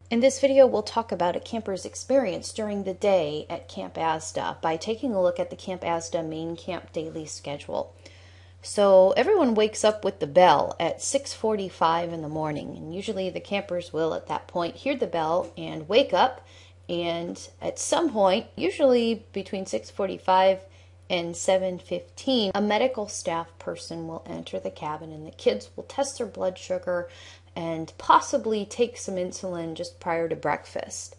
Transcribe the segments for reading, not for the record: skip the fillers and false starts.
In this video, we'll talk about a camper's experience during the day at Camp ASDA by taking a look at the Camp ASDA main camp daily schedule. So everyone wakes up with the bell at 6:45 in the morning, and usually the campers will at that point hear the bell and wake up, and at some point, usually between 6:45 and 7:15, a medical staff person will enter the cabin and the kids will test their blood sugar and possibly take some insulin just prior to breakfast.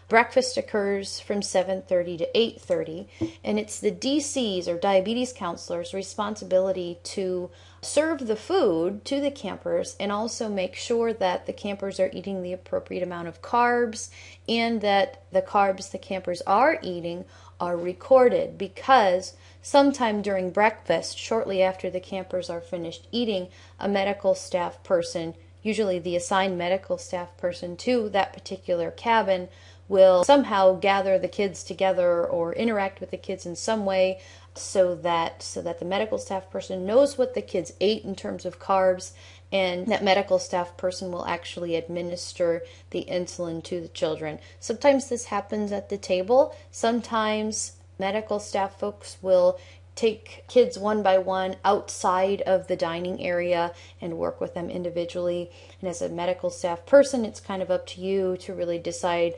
Breakfast occurs from 7:30 to 8:30, and it's the DC's or diabetes counselor's responsibility to serve the food to the campers and also make sure that the campers are eating the appropriate amount of carbs and that the carbs the campers are eating are recorded, because sometime during breakfast, shortly after the campers are finished eating, a medical staff person, usually the assigned medical staff person to that particular cabin, will somehow gather the kids together or interact with the kids in some way so that the medical staff person knows what the kids ate in terms of carbs, and that medical staff person will actually administer the insulin to the children. Sometimes this happens at the table. Sometimes medical staff folks will take kids one by one outside of the dining area and work with them individually. And as a medical staff person, it's kind of up to you to really decide,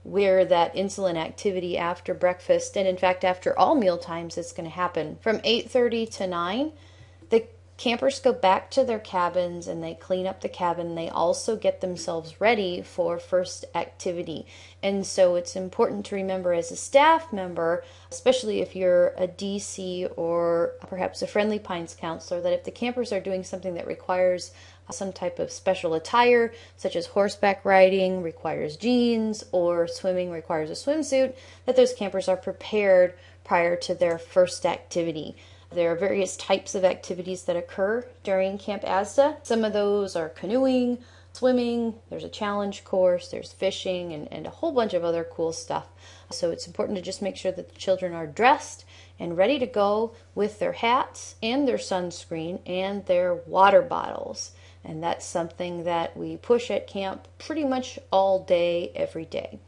where that insulin activity after breakfast, and in fact after all meal times, is going to happen. From 8:30 to 9, the campers go back to their cabins and they clean up the cabin. They also get themselves ready for first activity. And so it's important to remember as a staff member, especially if you're a DC or perhaps a Friendly Pines counselor, that if the campers are doing something that requires some type of special attire, such as horseback riding requires jeans or swimming requires a swimsuit, that those campers are prepared prior to their first activity. There are various types of activities that occur during Camp ASDA. Some of those are canoeing, swimming, there's a challenge course, there's fishing, and a whole bunch of other cool stuff. So it's important to just make sure that the children are dressed and ready to go with their hats and their sunscreen and their water bottles. And that's something that we push at camp pretty much all day, every day.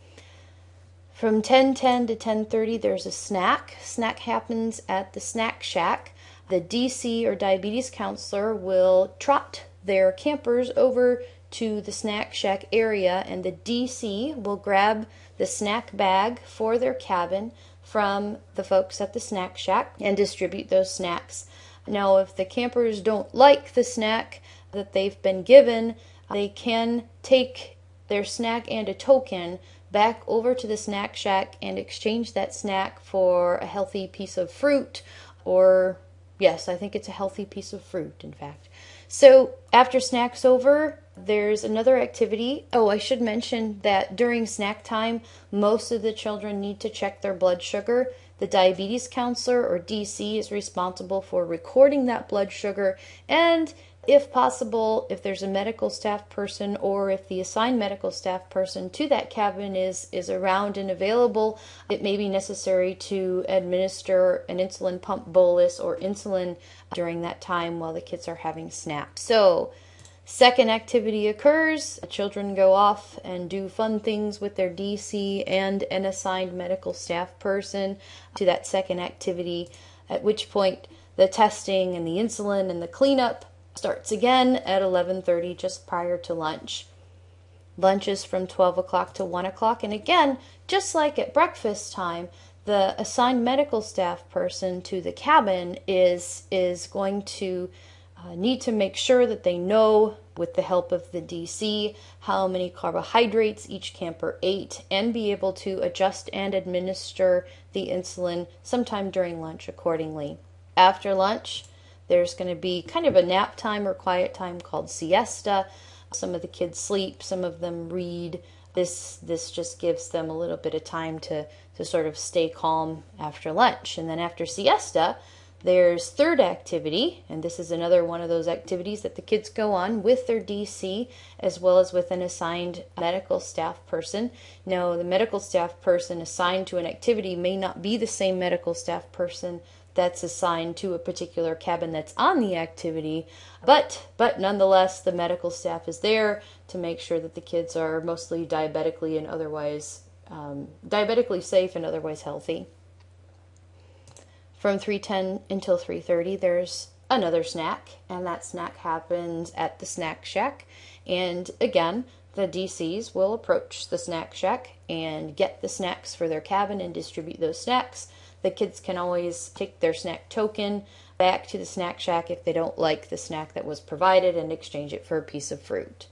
From 10:10 to 10:30, there's a snack. Snack happens at the snack shack. The DC or diabetes counselor will trot their campers over to the snack shack area, and the DC will grab the snack bag for their cabin from the folks at the snack shack and distribute those snacks. Now, if the campers don't like the snack that they've been given, they can take their snack and a token back over to the snack shack and exchange that snack for a healthy piece of fruit, or yes, I think it's a healthy piece of fruit, in fact. So after snack's over, there's another activity. Oh, I should mention that during snack time, most of the children need to check their blood sugar. The diabetes counselor or DC is responsible for recording that blood sugar, and if possible, if there's a medical staff person or if the assigned medical staff person to that cabin is around and available, it may be necessary to administer an insulin pump bolus or insulin during that time while the kids are having snacks. So, second activity occurs. The children go off and do fun things with their DC and an assigned medical staff person to that second activity, at which point the testing and the insulin and the cleanup starts again at 11:30, just prior to lunch. Lunch is from 12 o'clock to 1 o'clock, and again, just like at breakfast time, the assigned medical staff person to the cabin is going to need to make sure that they know, with the help of the DC, how many carbohydrates each camper ate, and be able to adjust and administer the insulin sometime during lunch accordingly. After lunch, there's going to be kind of a nap time or quiet time called siesta. Some of the kids sleep, some of them read. This just gives them a little bit of time to sort of stay calm after lunch. And then after siesta, there's third activity, and this is another one of those activities that the kids go on with their DC as well as with an assigned medical staff person. Now, the medical staff person assigned to an activity may not be the same medical staff person that's assigned to a particular cabin that's on the activity, but nonetheless the medical staff is there to make sure that the kids are mostly diabetically and otherwise diabetically safe and otherwise healthy. From 3:10 until 3:30 there's another snack, and that snack happens at the snack shack. And again, the DCs will approach the snack shack and get the snacks for their cabin and distribute those snacks. The kids can always take their snack token back to the snack shack if they don't like the snack that was provided and exchange it for a piece of fruit.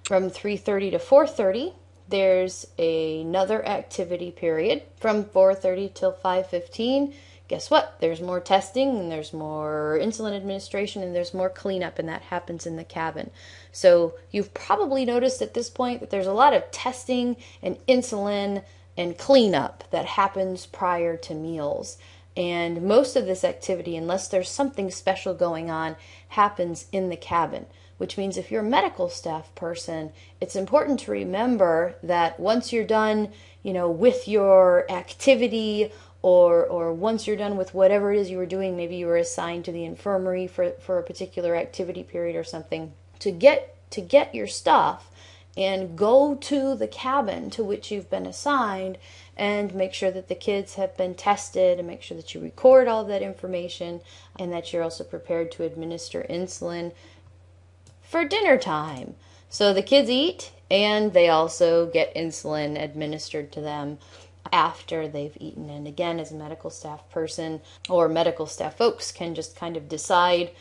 From 3:30 to 4:30, there's another activity period. From 4:30 till 5:15, guess what? There's more testing and there's more insulin administration and there's more cleanup, and that happens in the cabin. So you've probably noticed at this point that there's a lot of testing and insulin and cleanup that happens prior to meals. And most of this activity, unless there's something special going on, happens in the cabin, which means if you're a medical staff person, it's important to remember that once you're done, with your activity, or once you're done with whatever it is you were doing, maybe you were assigned to the infirmary for a particular activity period or something, to get your stuff and go to the cabin to which you've been assigned and make sure that the kids have been tested and make sure that you record all that information and that you're also prepared to administer insulin for dinner time. So the kids eat and they also get insulin administered to them after they've eaten. And again, as a medical staff person or medical staff folks can just kind of decide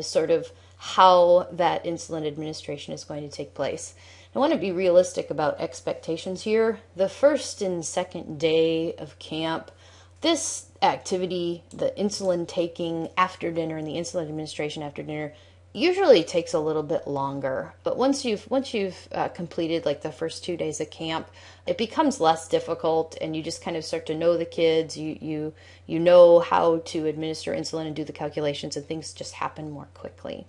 sort of how that insulin administration is going to take place. I want to be realistic about expectations here. The first and second day of camp, this activity, the insulin taking after dinner and the insulin administration after dinner, usually takes a little bit longer. But once you've completed like the first 2 days of camp, it becomes less difficult, and you just kind of start to know the kids. You know how to administer insulin and do the calculations, and things just happen more quickly.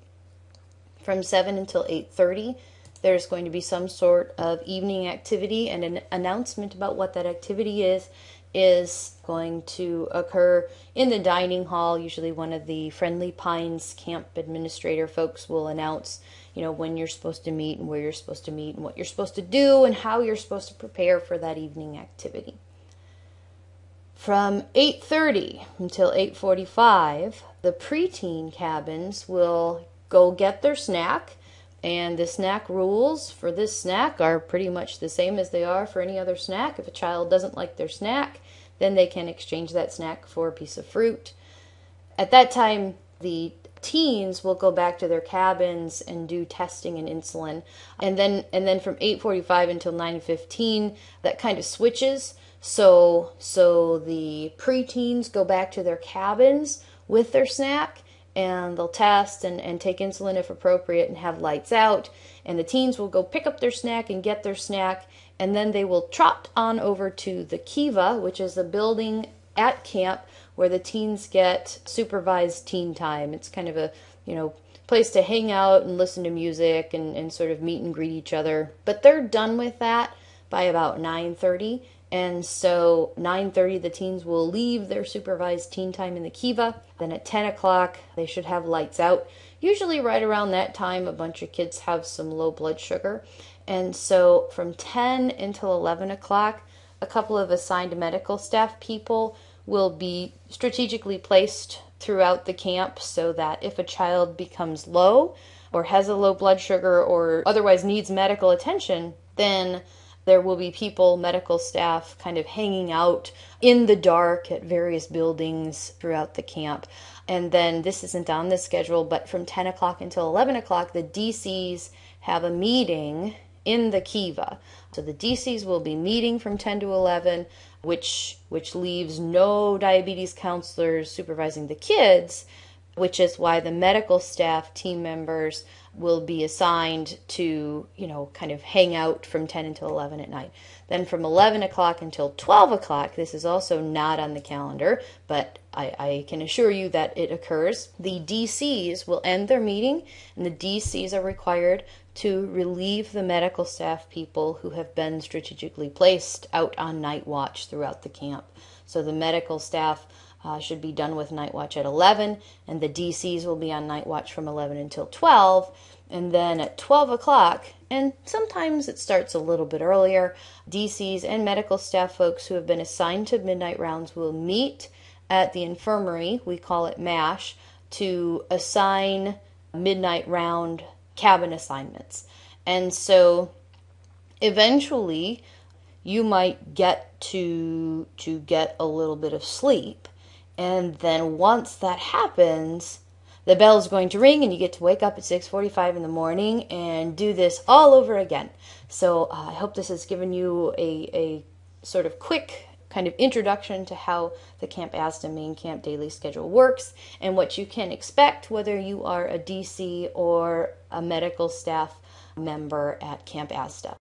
From 7 until 8:30, there's going to be some sort of evening activity, and an announcement about what that activity is going to occur in the dining hall. Usually one of the Friendly Pines camp administrator folks will announce, when you're supposed to meet and where you're supposed to meet and what you're supposed to do and how you're supposed to prepare for that evening activity. From 8:30 until 8:45, the preteen cabins will go get their snack. And the snack rules for this snack are pretty much the same as they are for any other snack. If a child doesn't like their snack, then they can exchange that snack for a piece of fruit. At that time, the teens will go back to their cabins and do testing and insulin. And then from 8:45 until 9:15, that kind of switches. So the preteens go back to their cabins with their snack, and they'll test and take insulin if appropriate and have lights out. And the teens will go pick up their snack and get their snack, and then they will trot on over to the Kiva, which is a building at camp where the teens get supervised teen time. It's kind of a, place to hang out and listen to music and sort of meet and greet each other. But they're done with that by about 9:30. And so 9:30, the teens will leave their supervised teen time in the Kiva. Then at 10 o'clock, they should have lights out. Usually right around that time, a bunch of kids have some low blood sugar. And so from 10 until 11 o'clock, a couple of assigned medical staff people will be strategically placed throughout the camp so that if a child becomes low or has a low blood sugar or otherwise needs medical attention, then there will be people, medical staff, kind of hanging out in the dark at various buildings throughout the camp. And then this isn't on the schedule, but from 10 o'clock until 11 o'clock, the DCs have a meeting in the Kiva. So the DCs will be meeting from 10 to 11, which leaves no diabetes counselors supervising the kids, which is why the medical staff team members will be assigned to, kind of hang out from 10 until 11 at night. Then from 11 o'clock until 12 o'clock, this is also not on the calendar, but I can assure you that it occurs. The DCs will end their meeting, and the DCs are required to relieve the medical staff people who have been strategically placed out on night watch throughout the camp. So the medical staff should be done with night watch at 11, and the DCs will be on night watch from 11 until 12. And then at 12 o'clock, and sometimes it starts a little bit earlier, DCs and medical staff folks who have been assigned to midnight rounds will meet at the infirmary, we call it MASH, to assign midnight round cabin assignments. And so eventually you might get to get a little bit of sleep. And then once that happens, the bell's going to ring and you get to wake up at 6:45 in the morning and do this all over again. So I hope this has given you a sort of quick kind of introduction to how the CampAZDA main camp daily schedule works and what you can expect whether you are a DC or a medical staff member at CampAZDA.